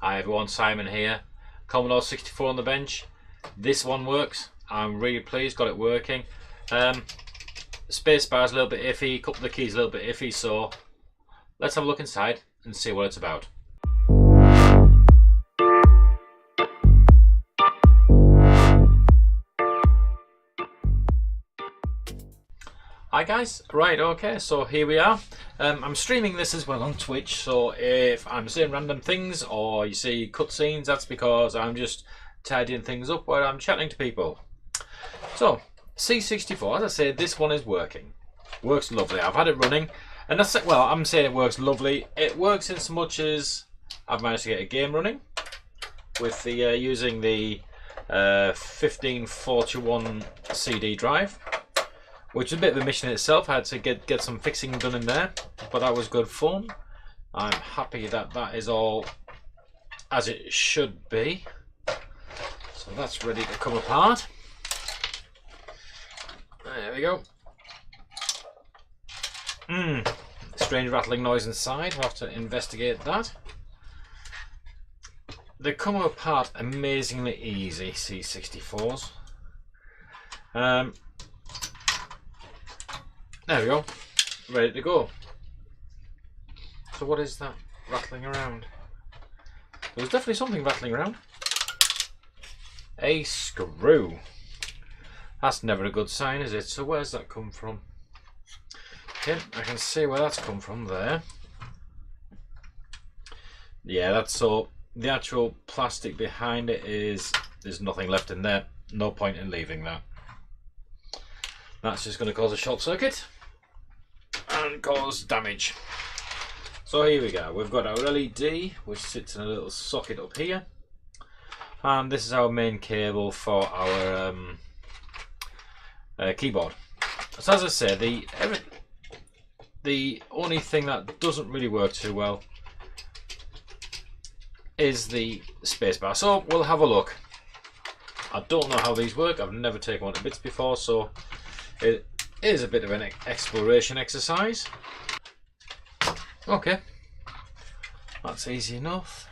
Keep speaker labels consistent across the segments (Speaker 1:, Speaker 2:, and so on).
Speaker 1: Hi everyone, Simon here. Commodore 64 on the bench. This one works. I'm really pleased, got it working. Spacebar's a little bit iffy, a couple of the keys a little bit iffy, so let's have a look inside and see what it's about. Hi guys, right, okay, so here we are. I'm streaming this as well on Twitch, so if I'm saying random things or you see cutscenes, that's because I'm just tidying things up while I'm chatting to people. So, C64, as I said, this one is working. Works lovely. I've had it running, and that's it. Well, I'm saying it works lovely. It works in so much as I've managed to get a game running with the using the 1541 CD drive, which is a bit of a mission in itself. I had to get some fixing done in there, but that was good fun. I'm happy that that is all as it should be. So that's ready to come apart. There we go. Strange rattling noise inside. We'll have to investigate that. They come apart amazingly easy, C64s. There we go, ready to go. So what is that rattling around? There's definitely something rattling around. A screw. That's never a good sign, is it? So where's that come from? Okay, I can see where that's come from there. Yeah, that's so the actual plastic behind it is, there's nothing left in there. No point in leaving that. That's just going to cause a short circuit and cause damage. So here we go. We've got our LED, which sits in a little socket up here, and this is our main cable for our keyboard. So as I say, the only thing that doesn't really work too well is the spacebar. So we'll have a look. I don't know how these work. I've never taken one to bits before, so it is a bit of an exploration exercise. Okay, that's easy enough.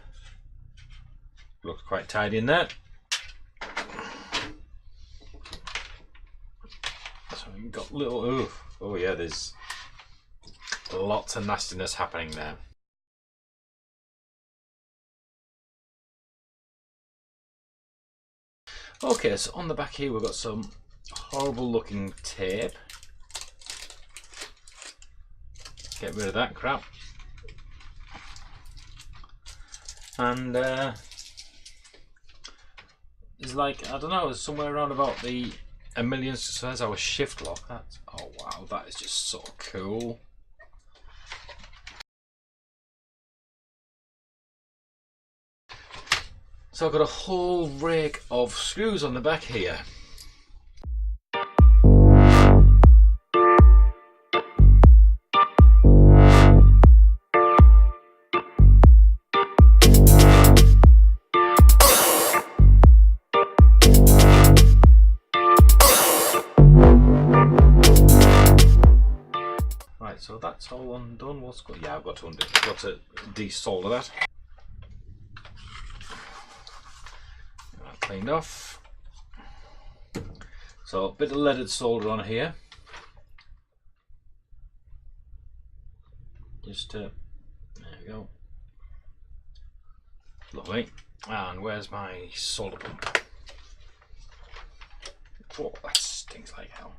Speaker 1: Looks quite tidy in there. So we've got little, oh yeah, there's lots of nastiness happening there. Okay, so on the back here we've got some horrible looking tape. Get rid of that crap. And it's like, I don't know, it's somewhere around about a million. So there's our shift lock. That's, oh wow, that is just so cool. So I've got a whole rake of screws on the back here. Right, so that's all undone. What's got? Yeah, I've got to undo. I've got to desolder that. Cleaned off. So a bit of leaded solder on here. Just there we go. Lovely. And where's my solder pump? Oh, that stinks like hell.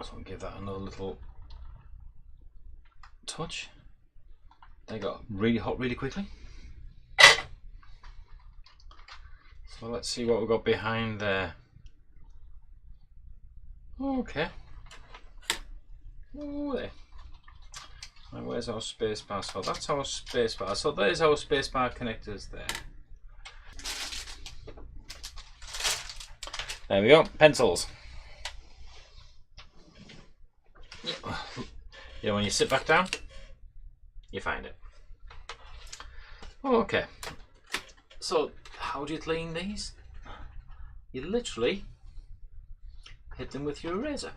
Speaker 1: So I'll give that another little touch. They got really hot really quickly. So let's see what we've got behind there. Okay. Oh, there. And where's our spacebar? So that's our spacebar. So there's our spacebar connectors there. There we go. Pencils. Yeah, when you sit back down, you find it. Okay. So how do you clean these? You literally hit them with your eraser.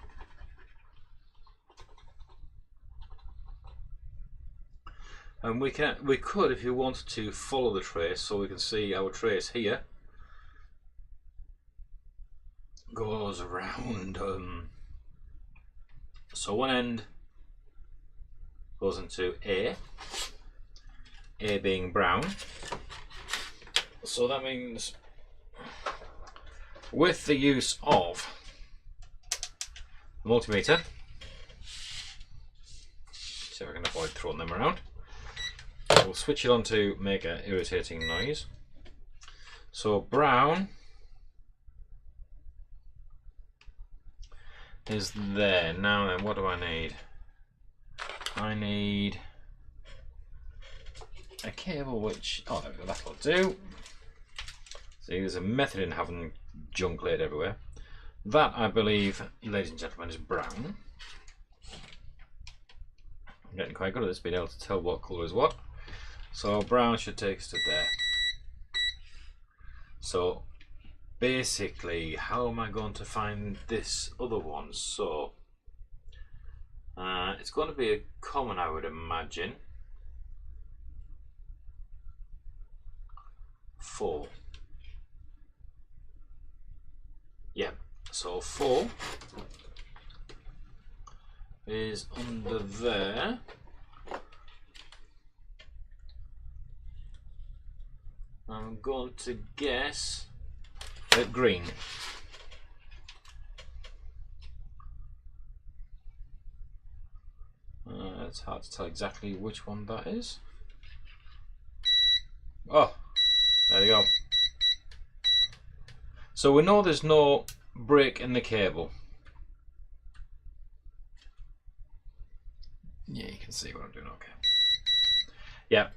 Speaker 1: And we could, if you wanted to, follow the trace, so we can see our trace here goes around. So one end goes into A being brown. So that means with the use of the multimeter, see if I can avoid throwing them around. We'll switch it on to make an irritating noise. So brown is there. Now then, what do I need? I need a cable which, oh, that'll do. See, there's a method in having junk laid everywhere. That, I believe, ladies and gentlemen, is brown. I'm getting quite good at this, being able to tell what colour is what. So brown should take us to there. So basically, how am I going to find this other one? So it's going to be a common, I would imagine. 4. Yeah, so 4 is under there. I'm going to guess at green. It's hard to tell exactly which one that is. Oh, there you go. So we know there's no break in the cable. Yeah, you can see what I'm doing, okay. Yeah,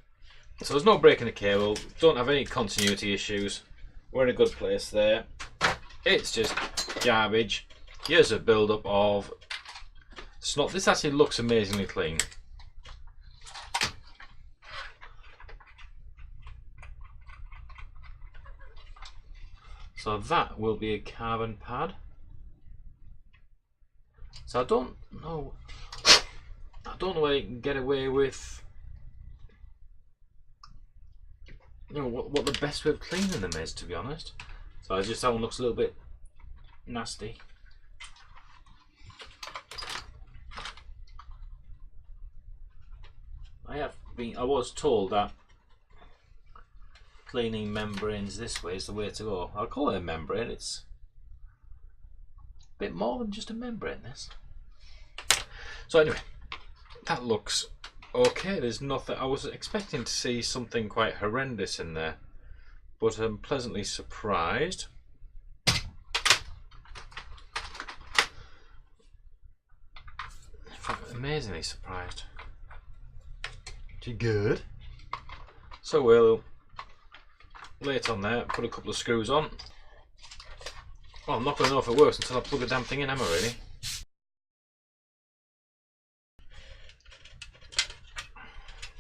Speaker 1: so there's no break in the cable, don't have any continuity issues. We're in a good place there. It's just garbage. Here's a build-up of snot. This actually looks amazingly clean. So that will be a carbon pad. So I don't know whether you can get away with, you know, what the best way of cleaning them is, to be honest. So just that one looks a little bit nasty. I was told that cleaning membranes this way is the way to go. I'll call it a membrane. It's a bit more than just a membrane, this. So anyway, that looks okay. There's nothing. I was expecting to see something quite horrendous in there, but I'm pleasantly surprised. In fact, amazingly surprised. Pretty good. So we'll lay it on there, put a couple of screws on. Well, I'm not going to know if it works until I plug the damn thing in, am I really?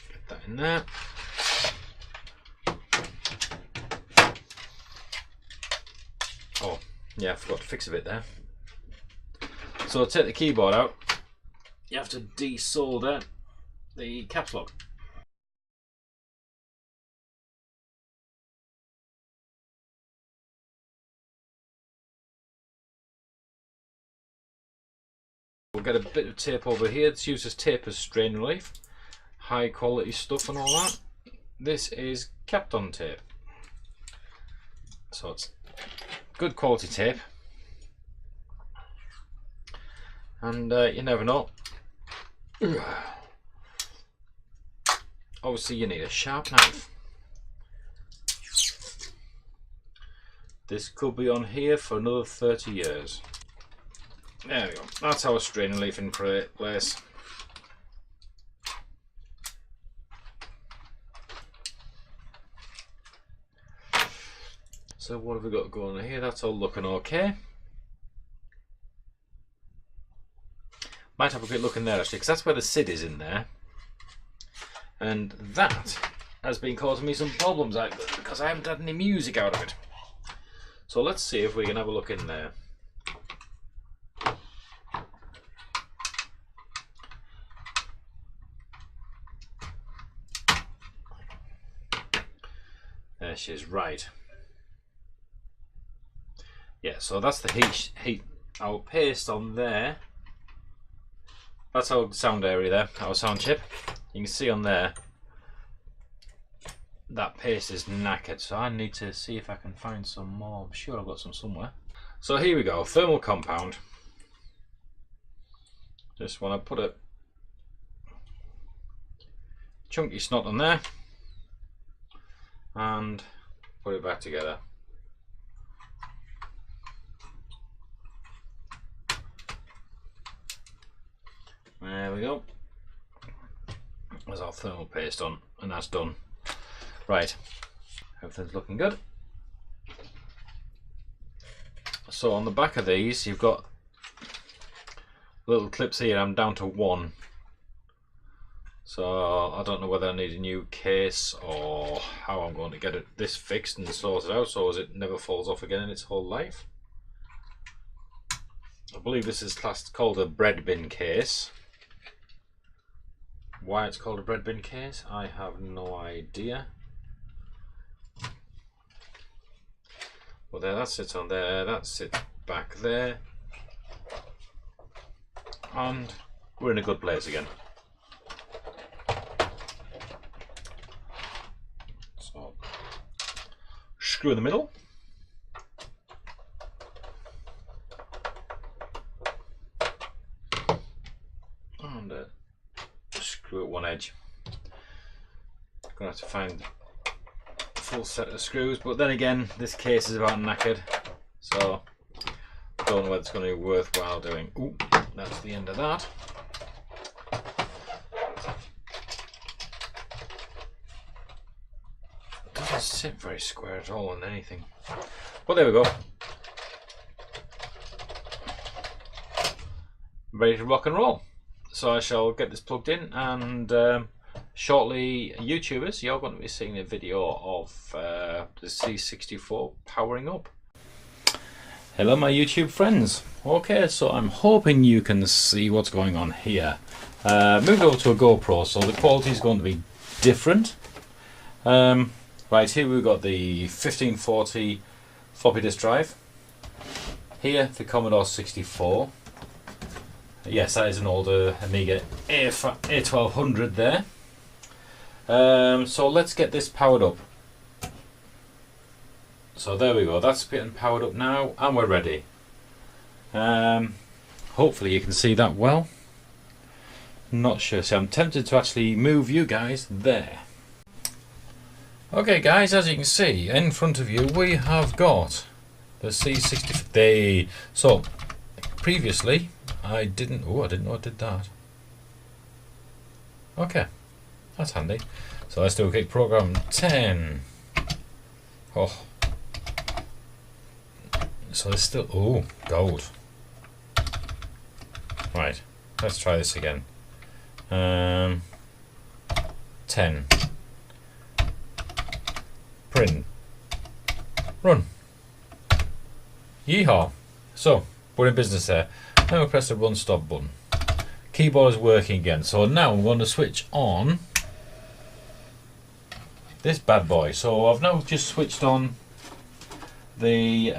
Speaker 1: Get that in there. Oh, yeah, I forgot to fix a bit there. So I'll take the keyboard out. You have to desolder the caps lock. We'll get a bit of tape over here. It's used as tape as strain relief. High quality stuff and all that. This is Kapton tape. So it's good quality tape. And you never know. Obviously you need a sharp knife. This could be on here for another 30 years. There we go. That's our strain relief in place. So what have we got going on here? That's all looking okay. Might have a quick look in there actually, because that's where the SID is in there. And that has been causing me some problems because I haven't had any music out of it. So let's see if we can have a look in there. There she is, right. Yeah, so that's the heat. I'll paste on there. That's our sound area there, our sound chip. You can see on there, that paste is knackered, so I need to see if I can find some more. I'm sure I've got some somewhere. So here we go, thermal compound. Just want to put a chunky snot on there and put it back together. There we go. There's our thermal paste on, and that's done. Right, everything's looking good. So on the back of these, you've got little clips here. I'm down to one. So I don't know whether I need a new case or how I'm going to get this fixed and sorted out so as it never falls off again in its whole life. I believe this is called a bread bin case. Why it's called a bread bin case, I have no idea. Well, there, that sits on there, that sits back there. And we're in a good place again. So, screw in the middle. And screw at one edge. Gonna have to find a full set of screws, but then again, this case is about knackered, so I don't know whether it's going to be worthwhile doing. Ooh, that's the end of that. It doesn't sit very square at all on anything. But there we go. Ready to rock and roll. So I shall get this plugged in, and shortly, YouTubers, you're going to be seeing a video of the C64 powering up. Hello my YouTube friends. Okay, so I'm hoping you can see what's going on here. Moved over to a GoPro, so the quality is going to be different. Right, here we've got the 1540 floppy disk drive. Here, the Commodore 64. Yes, that is an older Amiga A1200 there. So let's get this powered up. So there we go, that's getting powered up now, and we're ready. Hopefully you can see that well. Not sure, so I'm tempted to actually move you guys there. Okay guys, as you can see, in front of you we have got the C64. So, previously, I didn't know I did that. Okay, that's handy. So let's do a quick program 10. Oh, so it's still, oh, gold. Right, let's try this again. 10. Print. Run. Yeehaw. So, we're in business there. Now we press the run stop button. Keyboard is working again. So now I'm going to switch on this bad boy. So I've now just switched on the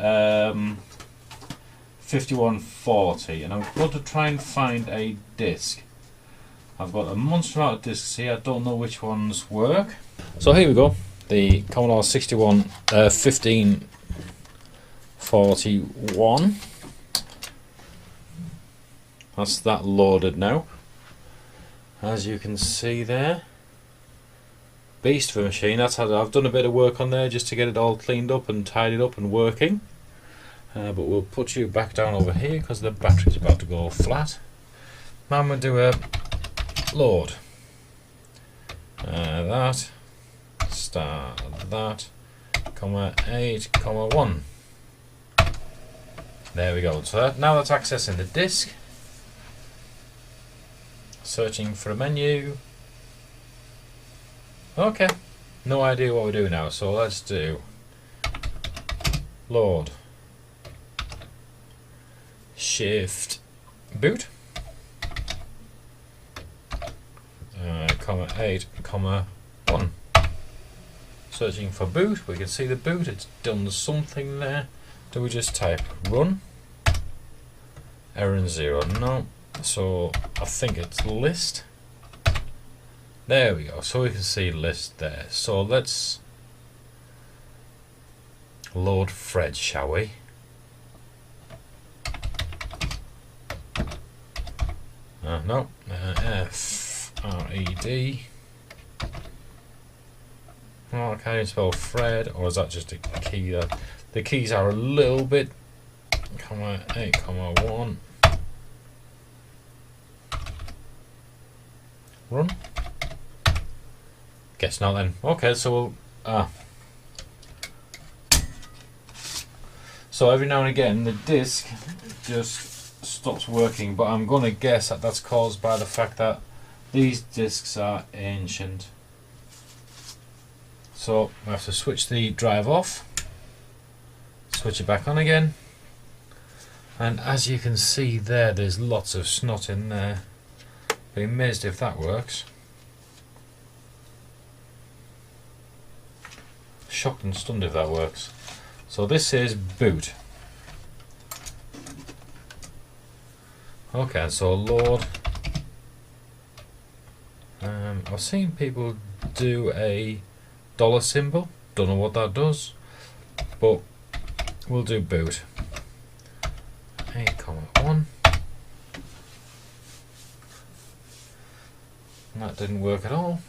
Speaker 1: 5140, and I'm going to try and find a disc. I've got a monster amount of discs here. I don't know which ones work. So here we go. The Commodore 1541. That's that loaded now. As you can see there. Beast of a machine. That's how I've done a bit of work on there just to get it all cleaned up and tidied up and working. But we'll put you back down over here because the battery's about to go flat. Now I'm going to do a load. That. Start that. 8,1. There we go. So now that's accessing the disk. Searching for a menu. Okay, no idea what we're doing now, so let's do load shift boot, comma 8, comma 1. Searching for boot, we can see the boot, it's done something there. Do we just type run? Error 0, no. So I think it's list. There we go, so we can see list there. So let's load Fred, shall we? No, F-R-E-D. Oh, I can't even spell Fred, or is that just a key? That the keys are a little bit, comma 8, comma 1. Run. Guess not then. Okay, so we'll so every now and again the disc just stops working, but I'm gonna guess that that's caused by the fact that these discs are ancient. So we have to switch the drive off, switch it back on again, and as you can see there, there's lots of snot in there. Be amazed if that works. Shocked and stunned if that works. So this is boot. Okay, so load. I've seen people do a dollar symbol. Don't know what that does, but we'll do boot. 8, comma 1. That didn't work at all.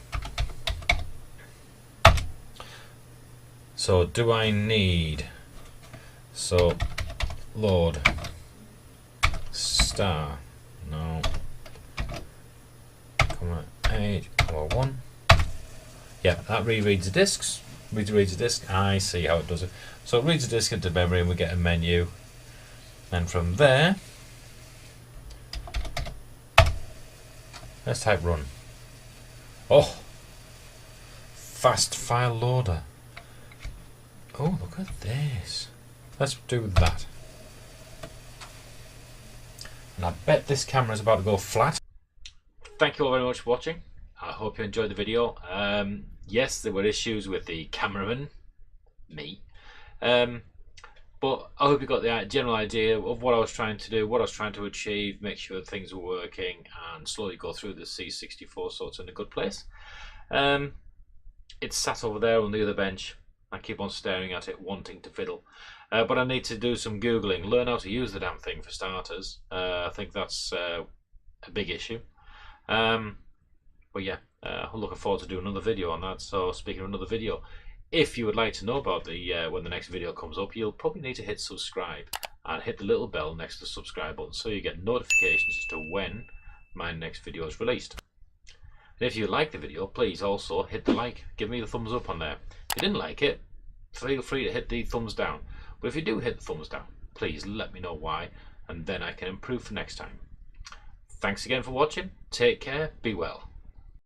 Speaker 1: So do I need, so load star, no, comma 8, comma 1. Yeah, that rereads the discs, reads the disc. I see how it does it. So it reads the disc into memory and we get a menu, and from there let's type run. Oh, fast file loader. Oh, look at this. Let's do that. And I bet this camera is about to go flat. Thank you all very much for watching. I hope you enjoyed the video. Yes, there were issues with the cameraman, me. But I hope you got the general idea of what I was trying to do, what I was trying to achieve, make sure that things were working, and slowly go through the C64 so it's in a good place. It's sat over there on the other bench. I keep on staring at it, wanting to fiddle. But I need to do some Googling, learn how to use the damn thing for starters. I think that's a big issue. But yeah, I'm looking forward to doing another video on that. So speaking of another video, if you would like to know about the when the next video comes up, you'll probably need to hit subscribe and hit the little bell next to the subscribe button so you get notifications as to when my next video is released. And if you like the video, please also hit the like, give me the thumbs up on there. If you didn't like it, feel free to hit the thumbs down. But if you do hit the thumbs down, please let me know why, and then I can improve for next time. Thanks again for watching, take care, be well.